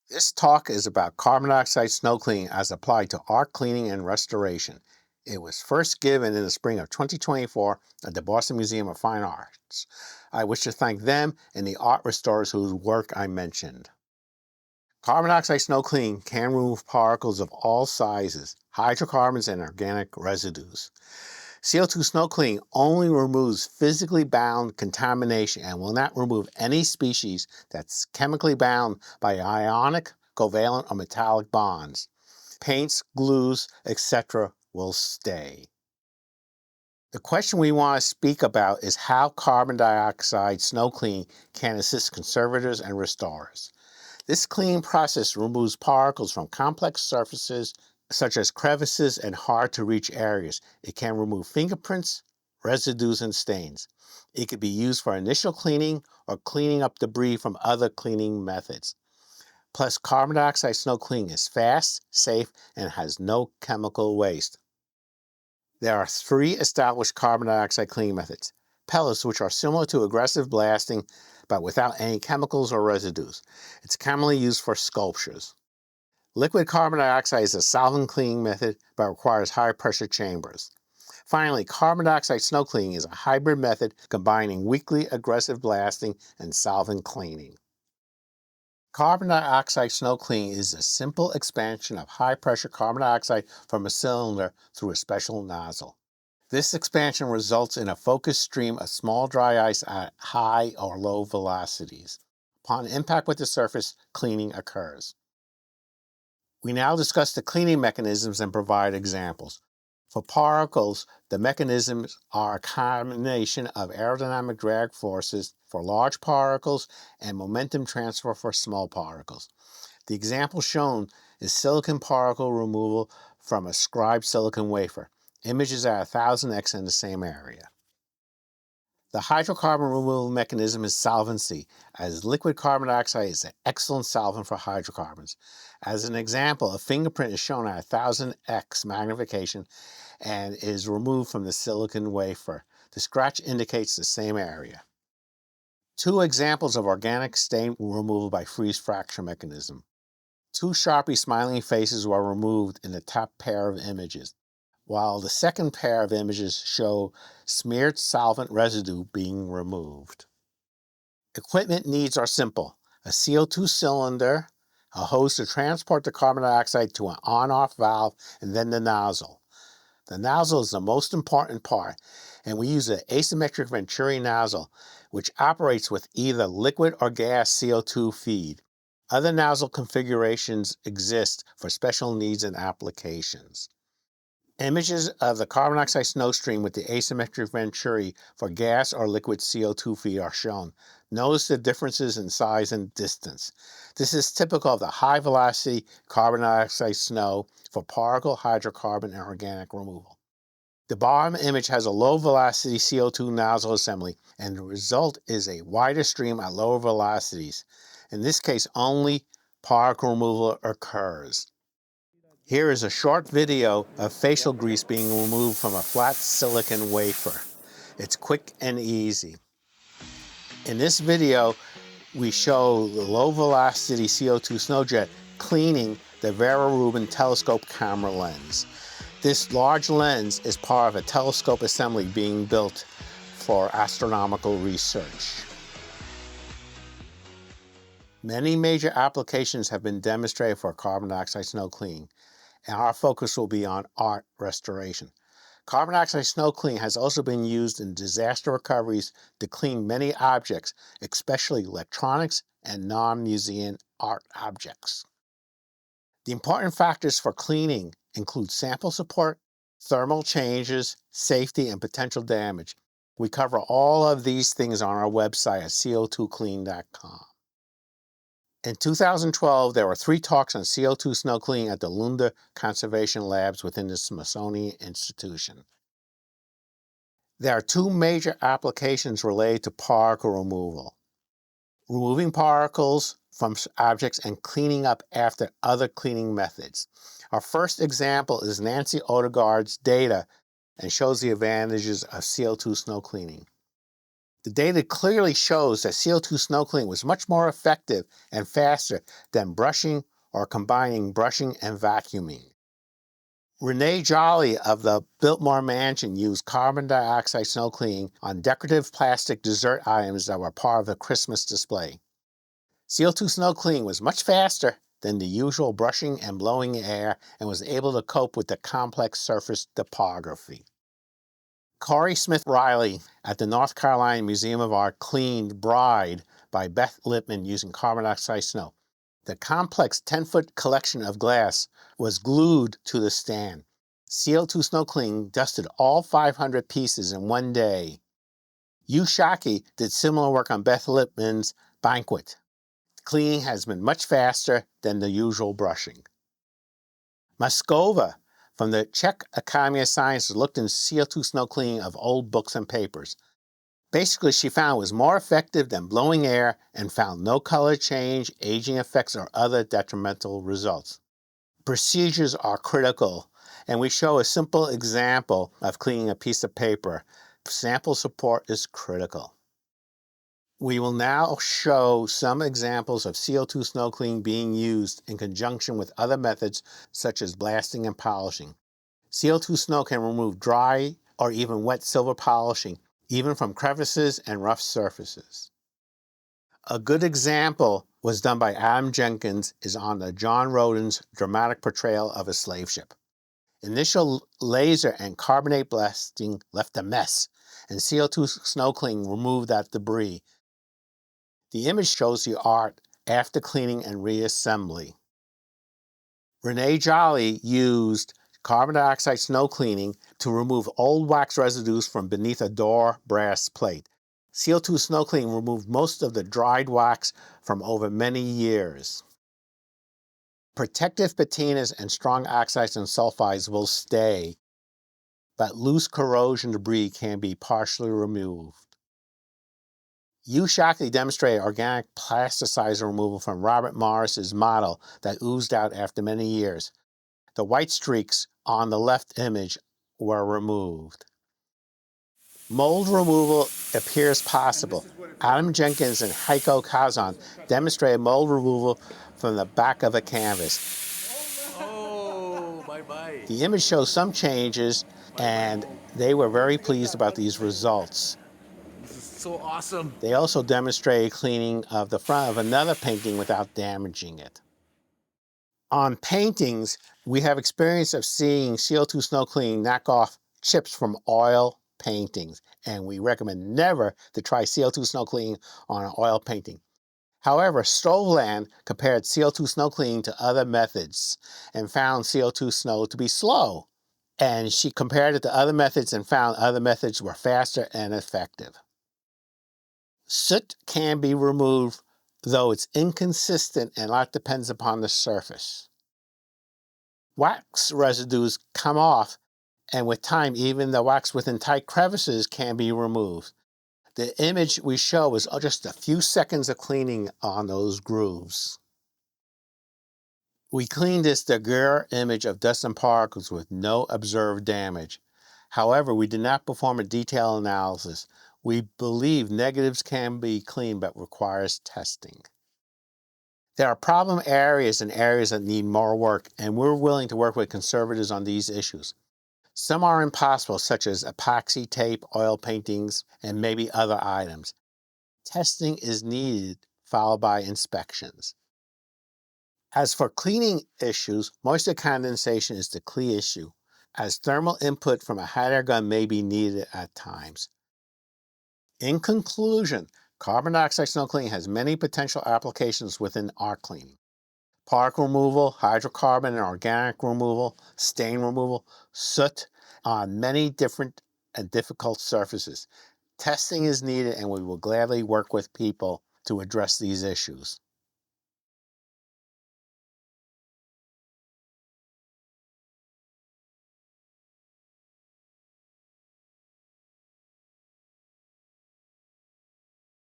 This talk is about carbon dioxide snow cleaning as applied to art cleaning and restoration. It was first given in the spring of 2024 at the Boston Museum of Fine Arts. I wish to thank them and the art restorers whose work I mentioned. Carbon dioxide snow cleaning can remove particles of all sizes, hydrocarbons, and organic residues. CO2 snow cleaning only removes physically bound contamination and will not remove any species that's chemically bound by ionic, covalent, or metallic bonds. Paints, glues, etc. will stay. The question we want to speak about is how carbon dioxide snow cleaning can assist conservators and restorers. This cleaning process removes particles from complex surfaces such as crevices and hard-to-reach areas. It can remove fingerprints, residues, and stains. It could be used for initial cleaning or cleaning up debris from other cleaning methods. Plus, carbon dioxide snow cleaning is fast, safe, and has no chemical waste. There are 3 established carbon dioxide cleaning methods. Pellets, which are similar to aggressive blasting, but without any chemicals or residues. It's commonly used for sculptures. Liquid carbon dioxide is a solvent cleaning method, but requires high-pressure chambers. Finally, carbon dioxide snow cleaning is a hybrid method combining weakly aggressive blasting and solvent cleaning. Carbon dioxide snow cleaning is a simple expansion of high-pressure carbon dioxide from a cylinder through a special nozzle. This expansion results in a focused stream of small dry ice at high or low velocities. Upon impact with the surface, cleaning occurs. We now discuss the cleaning mechanisms and provide examples. For particles, the mechanisms are a combination of aerodynamic drag forces for large particles and momentum transfer for small particles. The example shown is silicon particle removal from a scribed silicon wafer. Images at 1000x in the same area. The hydrocarbon removal mechanism is solvency, as liquid carbon dioxide is an excellent solvent for hydrocarbons. As an example, a fingerprint is shown at 1000x magnification and is removed from the silicon wafer. The scratch indicates the same area. 2 examples of organic stain removal by freeze fracture mechanism. 2 Sharpie smiling faces were removed in the top pair of images, while the second pair of images show smeared solvent residue being removed. Equipment needs are simple: a CO2 cylinder, a hose to transport the carbon dioxide to an on-off valve, and then the nozzle. The nozzle is the most important part, and we use an asymmetric Venturi nozzle, which operates with either liquid or gas CO2 feed. Other nozzle configurations exist for special needs and applications. Images of the carbon dioxide snow stream with the asymmetric Venturi for gas or liquid CO2 feed are shown. Notice the differences in size and distance. This is typical of the high-velocity carbon dioxide snow for particle, hydrocarbon, and organic removal. The bottom image has a low-velocity CO2 nozzle assembly, and the result is a wider stream at lower velocities. In this case, only particle removal occurs. Here is a short video of facial grease being removed from a flat silicon wafer. It's quick and easy. In this video, we show the low-velocity CO2 snowjet cleaning the Vera Rubin telescope camera lens. This large lens is part of a telescope assembly being built for astronomical research. Many major applications have been demonstrated for carbon dioxide snow cleaning, and our focus will be on art restoration. Carbon dioxide snow cleaning has also been used in disaster recoveries to clean many objects, especially electronics and non-museum art objects. The important factors for cleaning include sample support, thermal changes, safety, and potential damage. We cover all of these things on our website at co2clean.com. In 2012, there were 3 talks on CO2 snow cleaning at the Lunda Conservation Labs within the Smithsonian Institution. There are 2 major applications related to particle removal: removing particles from objects and cleaning up after other cleaning methods. Our first example is Nancy Odegaard's data and shows the advantages of CO2 snow cleaning. The data clearly shows that CO2 snow cleaning was much more effective and faster than brushing or combining brushing and vacuuming. Renee Jolly of the Biltmore Mansion used carbon dioxide snow cleaning on decorative plastic dessert items that were part of the Christmas display. CO2 snow cleaning was much faster than the usual brushing and blowing air and was able to cope with the complex surface topography. Corey Smith Riley at the North Carolina Museum of Art cleaned Bride by Beth Lippman using carbon dioxide snow. The complex 10-foot collection of glass was glued to the stand. CO2 snow cleaning dusted all 500 pieces in one day. Yu Shaki did similar work on Beth Lippman's Banquet. Cleaning has been much faster than the usual brushing. Moskova from the Czech Academy of Sciences looked in CO2 snow cleaning of old books and papers. Basically, she found it was more effective than blowing air and found no color change, aging effects, or other detrimental results. Procedures are critical, and we show a simple example of cleaning a piece of paper. Sample support is critical. We will now show some examples of CO2 snow cleaning being used in conjunction with other methods such as blasting and polishing. CO2 snow can remove dry or even wet silver polishing, even from crevices and rough surfaces. A good example was done by Adam Jenkins is on the John Roden's dramatic portrayal of a slave ship. Initial laser and carbonate blasting left a mess, and CO2 snow cleaning removed that debris. The image shows the art after cleaning and reassembly. Renee Jolly used carbon dioxide snow cleaning to remove old wax residues from beneath a door brass plate. CO2 snow cleaning removed most of the dried wax from over many years. Protective patinas and strong oxides and sulfides will stay, but loose corrosion debris can be partially removed. Yu Shockley demonstrated organic plasticizer removal from Robert Morris's model that oozed out after many years. The white streaks on the left image were removed. Mold removal appears possible. Adam Jenkins and Heiko Kazan demonstrated mold removal from the back of a canvas. Oh, bye-bye. The image shows some changes, and they were very pleased about these results. This is so awesome. They also demonstrated cleaning of the front of another painting without damaging it. On paintings, we have experience of seeing CO2 snow cleaning knock off chips from oil paintings, and we recommend never to try CO2 snow cleaning on an oil painting. However, Stroveland compared CO2 snow cleaning to other methods and found CO2 snow to be slow. And she compared it to other methods and found other methods were faster and effective. Soot can be removed, though it's inconsistent and a lot depends upon the surface. Wax residues come off, and with time, even the wax within tight crevices can be removed. The image we show is just a few seconds of cleaning on those grooves. We cleaned this Daguerre image of dust and particles with no observed damage. However, we did not perform a detailed analysis. We believe negatives can be cleaned but requires testing. There are problem areas and areas that need more work, and we're willing to work with conservators on these issues. Some are impossible, such as epoxy tape, oil paintings, and maybe other items. Testing is needed, followed by inspections. As for cleaning issues, moisture condensation is the key issue, as thermal input from a hot air gun may be needed at times. In conclusion, carbon dioxide snow cleaning has many potential applications within art cleaning. Particle removal, hydrocarbon and organic removal, stain removal, soot on many different and difficult surfaces. Testing is needed, and we will gladly work with people to address these issues.